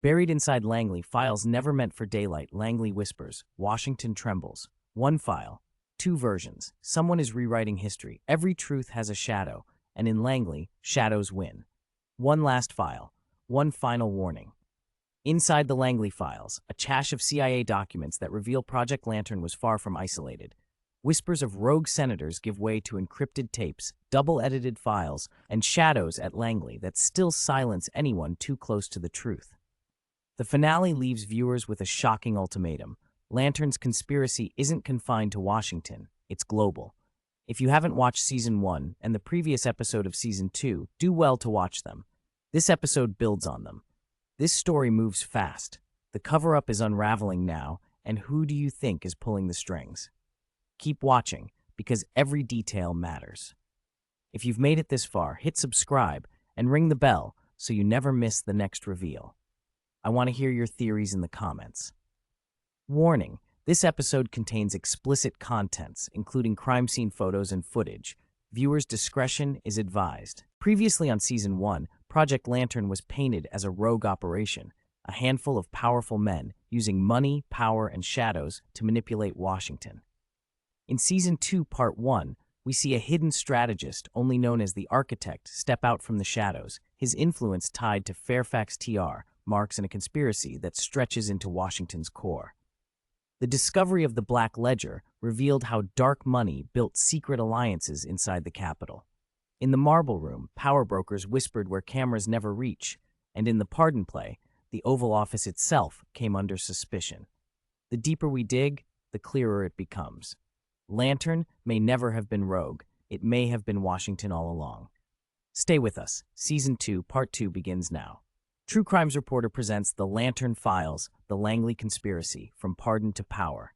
Buried inside Langley Files never meant for daylight. Langley whispers. Washington trembles. One file. Two versions. Someone is rewriting history. Every truth has a shadow, and in Langley, shadows win. One last file. One final warning. Inside the Langley Files, a cache of CIA documents that reveal Project Lantern was far from isolated. Whispers of rogue senators give way to encrypted tapes, double-edited files, and shadows at Langley that still silence anyone too close to the truth. The finale leaves viewers with a shocking ultimatum. Lantern's conspiracy isn't confined to Washington, it's global. If you haven't watched Season 1 and the previous episode of Season 2, do well to watch them. This episode builds on them. This story moves fast. The cover-up is unraveling now, and who do you think is pulling the strings? Keep watching, because every detail matters. If you've made it this far, hit subscribe and ring the bell so you never miss the next reveal. I want to hear your theories in the comments. Warning, this episode contains explicit contents, including crime scene photos and footage. Viewers' discretion is advised. Previously on Season 1, Project Lantern was painted as a rogue operation, a handful of powerful men using money, power, and shadows to manipulate Washington. In Season 2, Part 1, we see a hidden strategist, only known as the Architect, step out from the shadows, his influence tied to Fairfax TR, marks in a conspiracy that stretches into Washington's core. The discovery of the Black Ledger revealed how dark money built secret alliances inside the Capitol. In the Marble Room, power brokers whispered where cameras never reach, and in the Pardon Play, the Oval Office itself came under suspicion. The deeper we dig, the clearer it becomes. Lantern may never have been rogue. It may have been Washington all along. Stay with us. Season 2, Part 2 begins now. True Crimes Reporter presents The Lantern Files, The Langley Conspiracy, From Pardon to Power.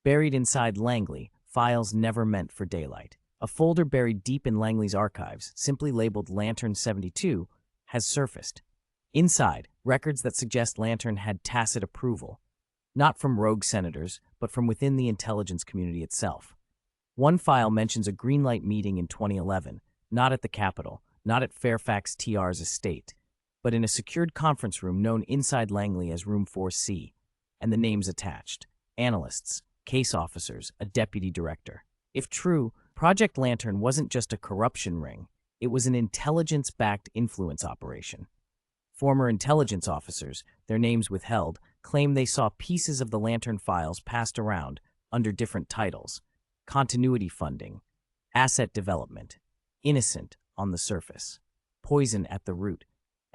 Buried inside Langley, files never meant for daylight. A folder buried deep in Langley's archives, simply labeled Lantern 72, has surfaced. Inside, records that suggest Lantern had tacit approval, not from rogue senators, but from within the intelligence community itself. One file mentions a greenlight meeting in 2011, not at the Capitol, not at Fairfax TR's estate, but in a secured conference room known inside Langley as Room 4C, and the names attached: analysts, case officers, a deputy director. If true, Project Lantern wasn't just a corruption ring, it was an intelligence-backed influence operation. Former intelligence officers, their names withheld, claim they saw pieces of the Lantern files passed around under different titles: continuity funding, asset development, innocent on the surface, poison at the root.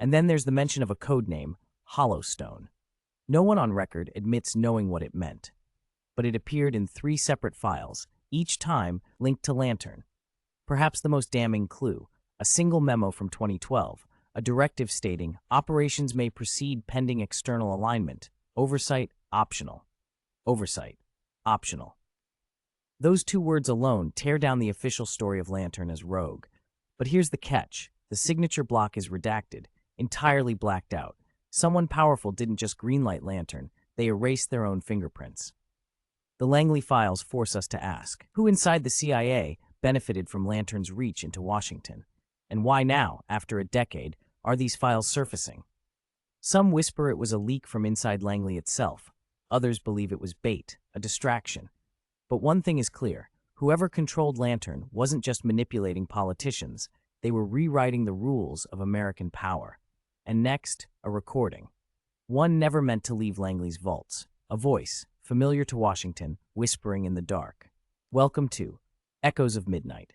And then there's the mention of a code name, Hollowstone. No one on record admits knowing what it meant, but it appeared in 3 separate files, each time linked to Lantern. Perhaps the most damning clue, a single memo from 2012, a directive stating operations may proceed pending external alignment, oversight optional. Oversight optional. Those 2 words alone tear down the official story of Lantern as rogue. But here's the catch: the signature block is redacted, entirely blacked out. Someone powerful didn't just greenlight Lantern, they erased their own fingerprints. The Langley Files force us to ask, who inside the CIA benefited from Lantern's reach into Washington? And why now, after a decade, are these files surfacing? Some whisper it was a leak from inside Langley itself. Others believe it was bait, a distraction. But one thing is clear: whoever controlled Lantern wasn't just manipulating politicians, they were rewriting the rules of American power. And next, a recording. One never meant to leave Langley's vaults. A voice, familiar to Washington, whispering in the dark. Welcome to Echoes of Midnight.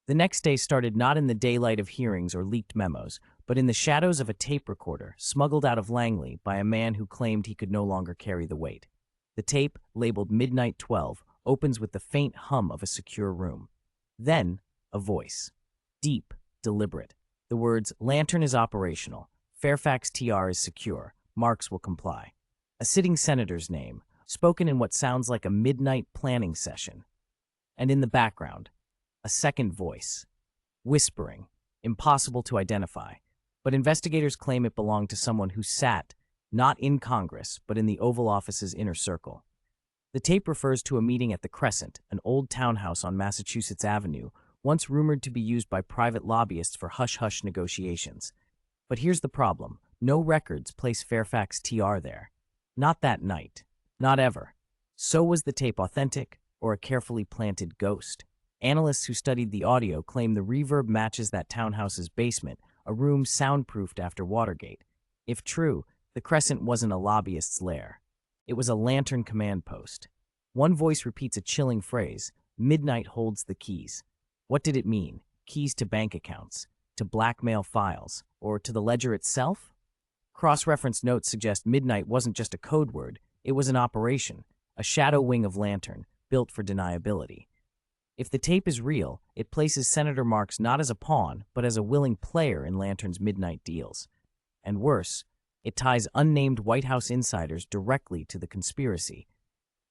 The next day started not in the daylight of hearings or leaked memos, but in the shadows of a tape recorder smuggled out of Langley by a man who claimed he could no longer carry the weight. The tape, labeled Midnight 12, opens with the faint hum of a secure room. Then, a voice. Deep, deliberate. The words, "Lantern is operational. Fairfax TR is secure. Marks will comply." A sitting senator's name, spoken in what sounds like a midnight planning session. And in the background, a second voice. Whispering, impossible to identify, but investigators claim it belonged to someone who sat, not in Congress, but in the Oval Office's inner circle. The tape refers to a meeting at the Crescent, an old townhouse on Massachusetts Avenue, once rumored to be used by private lobbyists for hush-hush negotiations. But here's the problem. No records place Fairfax TR there. Not that night. Not ever. So was the tape authentic or a carefully planted ghost? Analysts who studied the audio claim the reverb matches that townhouse's basement, a room soundproofed after Watergate. If true, the Crescent wasn't a lobbyist's lair. It was a lantern command post. One voice repeats a chilling phrase: "Midnight holds the keys." What did it mean? Keys to bank accounts, to blackmail files, or to the ledger itself? Cross-reference notes suggest midnight wasn't just a code word, it was an operation, a shadow wing of Lantern, built for deniability. If the tape is real, it places Senator Marks not as a pawn, but as a willing player in Lantern's midnight deals. And worse, it ties unnamed White House insiders directly to the conspiracy.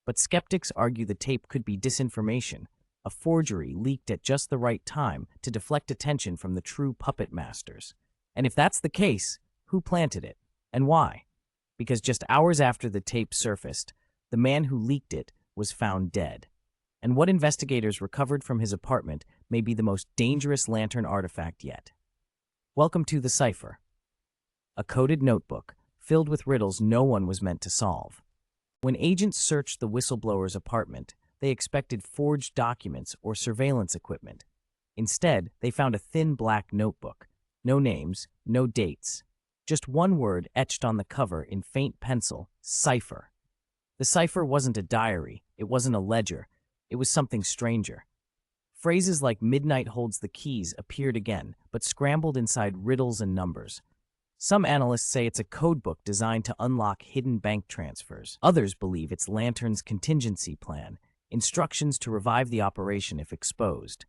But skeptics argue the tape could be disinformation, a forgery leaked at just the right time to deflect attention from the true puppet masters. And if that's the case, who planted it, and why? Because just hours after the tape surfaced, the man who leaked it was found dead. And what investigators recovered from his apartment may be the most dangerous Lantern artifact yet. Welcome to the Cipher, a coded notebook filled with riddles no one was meant to solve. When agents searched the whistleblower's apartment, they expected forged documents or surveillance equipment. Instead, they found a thin black notebook. No names, no dates. Just one word etched on the cover in faint pencil: Cipher. The cipher wasn't a diary, it wasn't a ledger, it was something stranger. Phrases like "midnight holds the keys" appeared again, but scrambled inside riddles and numbers. Some analysts say it's a codebook designed to unlock hidden bank transfers. Others believe it's Lantern's contingency plan, instructions to revive the operation if exposed.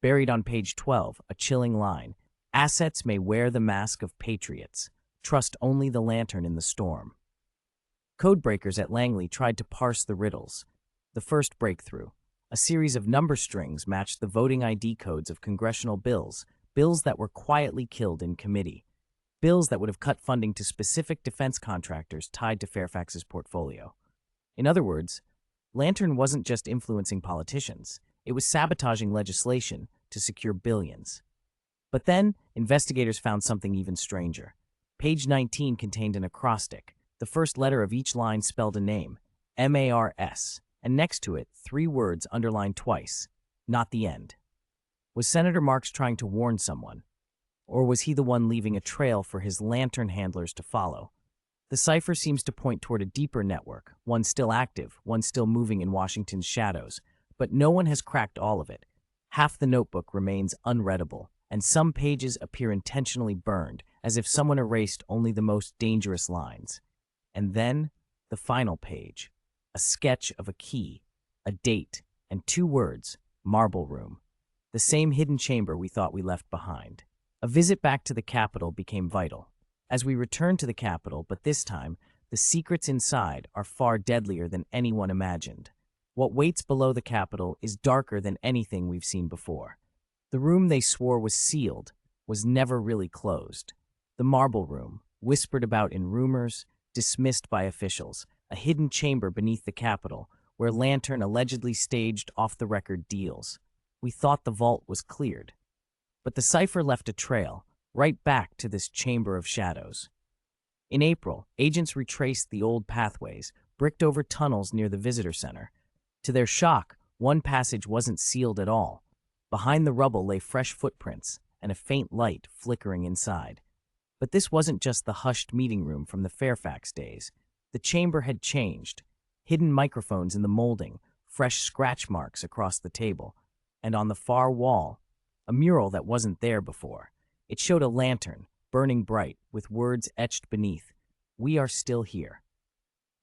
Buried on page 12, a chilling line: "Assets may wear the mask of patriots. Trust only the Lantern in the storm." Codebreakers at Langley tried to parse the riddles. The first breakthrough: a series of number strings matched the voting ID codes of congressional bills, bills that were quietly killed in committee, bills that would have cut funding to specific defense contractors tied to Fairfax's portfolio. In other words, Lantern wasn't just influencing politicians, it was sabotaging legislation to secure billions. But then, investigators found something even stranger. Page 19 contained an acrostic. The first letter of each line spelled a name: MARS, and next to it, 3 words underlined twice: "Not the end." Was Senator Marks trying to warn someone? Or was he the one leaving a trail for his Lantern handlers to follow? The cipher seems to point toward a deeper network, one still active, one still moving in Washington's shadows. But no one has cracked all of it. Half the notebook remains unreadable, and some pages appear intentionally burned, as if someone erased only the most dangerous lines. And then, the final page: a sketch of a key, a date, and 2 words: "Marble Room." The same hidden chamber we thought we left behind. A visit back to the Capitol became vital. As we returned to the Capitol, but this time, the secrets inside are far deadlier than anyone imagined. What waits below the Capitol is darker than anything we've seen before. The room they swore was sealed was never really closed. The Marble Room, whispered about in rumors, dismissed by officials, a hidden chamber beneath the Capitol where Lantern allegedly staged off-the-record deals. We thought the vault was cleared. But the cipher left a trail, right back to this chamber of shadows. In April, agents retraced the old pathways, bricked-over tunnels near the visitor center. To their shock, one passage wasn't sealed at all. Behind the rubble lay fresh footprints and a faint light flickering inside. But this wasn't just the hushed meeting room from the Fairfax days. The chamber had changed. Hidden microphones in the molding, fresh scratch marks across the table, and on the far wall, a mural that wasn't there before. It showed a lantern, burning bright, with words etched beneath: "We are still here."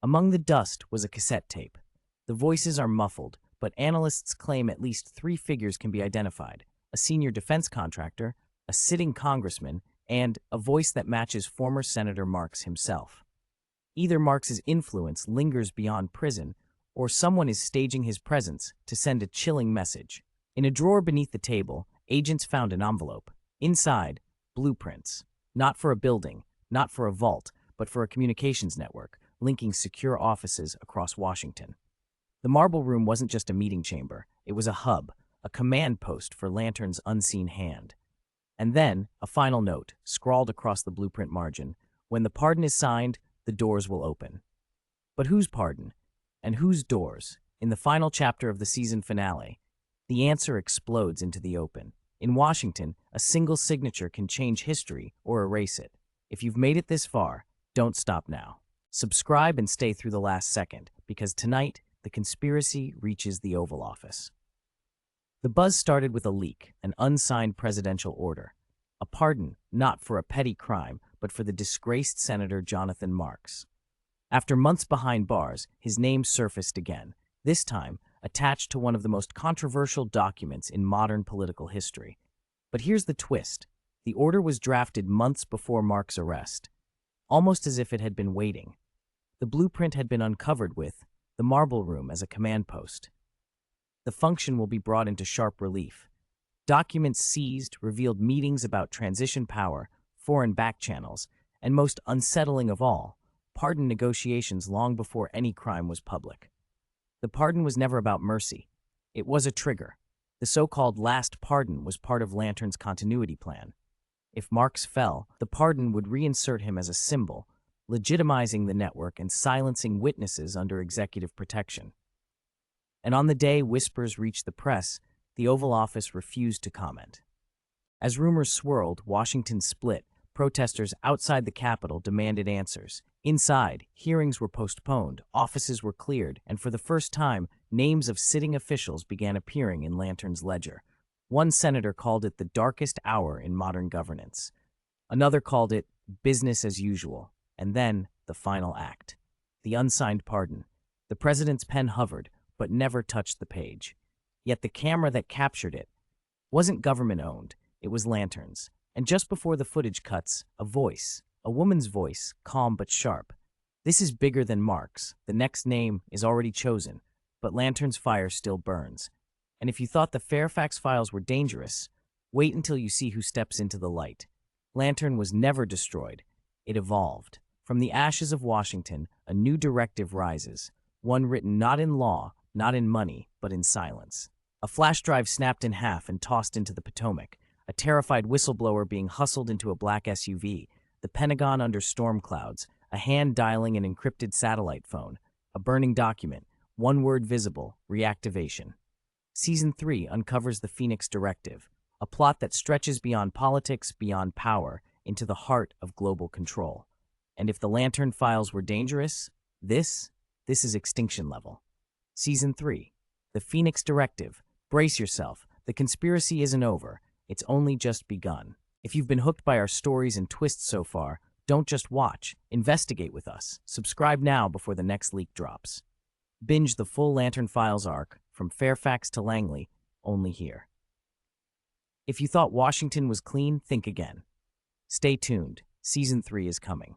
Among the dust was a cassette tape. The voices are muffled, but analysts claim at least 3 figures can be identified: a senior defense contractor, a sitting congressman, and a voice that matches former Senator Marks himself. Either Marks's influence lingers beyond prison, or someone is staging his presence to send a chilling message. In a drawer beneath the table, agents found an envelope. Inside, blueprints. Not for a building, not for a vault, but for a communications network, linking secure offices across Washington. The Marble Room wasn't just a meeting chamber, it was a hub, a command post for Lantern's unseen hand. And then, a final note, scrawled across the blueprint margin: When the pardon is signed, the doors will open. But whose pardon? And whose doors? In the final chapter of the season finale, the answer explodes into the open. In Washington, a single signature can change history or erase it. If you've made it this far, don't stop now. Subscribe and stay through the last second, because tonight, the conspiracy reaches the Oval Office. The buzz started with a leak, an unsigned presidential order. A pardon, not for a petty crime, but for the disgraced Senator Jonathan Marks. After months behind bars, his name surfaced again, this time attached to one of the most controversial documents in modern political history. But here's the twist. The order was drafted months before Marks' arrest, almost as if it had been waiting. The blueprint had been uncovered with the Marble Room as a command post. The function will be brought into sharp relief. Documents seized revealed meetings about transition power, foreign back channels, and most unsettling of all, pardon negotiations long before any crime was public. The pardon was never about mercy. It was a trigger. The so-called last pardon was part of Lantern's continuity plan. If Marks fell, the pardon would reinsert him as a symbol, legitimizing the network and silencing witnesses under executive protection. And on the day whispers reached the press, the Oval Office refused to comment. As rumors swirled, Washington split. Protesters outside the Capitol demanded answers. Inside, hearings were postponed, offices were cleared, and for the first time, names of sitting officials began appearing in Lantern's ledger. One senator called it the darkest hour in modern governance. Another called it business as usual. And then, the final act. The unsigned pardon. The president's pen hovered, but never touched the page. Yet the camera that captured it wasn't government-owned, it was Lantern's. And just before the footage cuts, a voice, a woman's voice, calm but sharp. This is bigger than Marks. The next name is already chosen, but Lantern's fire still burns. And if you thought the Fairfax Files were dangerous, wait until you see who steps into the light. Lantern was never destroyed. It evolved. From the ashes of Washington, a new directive rises, one written not in law, not in money, but in silence. A flash drive snapped in half and tossed into the Potomac, a terrified whistleblower being hustled into a black SUV, the Pentagon under storm clouds, a hand dialing an encrypted satellite phone, a burning document, one word visible, reactivation. Season 3 uncovers the Phoenix Directive, a plot that stretches beyond politics, beyond power, into the heart of global control. And if the Lantern Files were dangerous, this is extinction level. Season 3, the Phoenix Directive. Brace yourself, the conspiracy isn't over, it's only just begun. If you've been hooked by our stories and twists so far, don't just watch, investigate with us. Subscribe now before the next leak drops. Binge the full Lantern Files arc, from Fairfax to Langley, only here. If you thought Washington was clean, think again. Stay tuned, Season 3 is coming.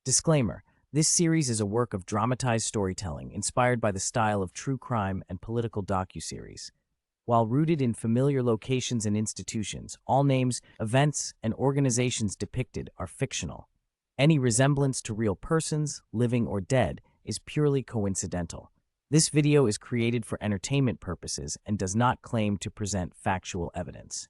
Disclaimer, this series is a work of dramatized storytelling inspired by the style of true crime and political docuseries. While rooted in familiar locations and institutions, all names, events, and organizations depicted are fictional. Any resemblance to real persons, living or dead, is purely coincidental. This video is created for entertainment purposes and does not claim to present factual evidence.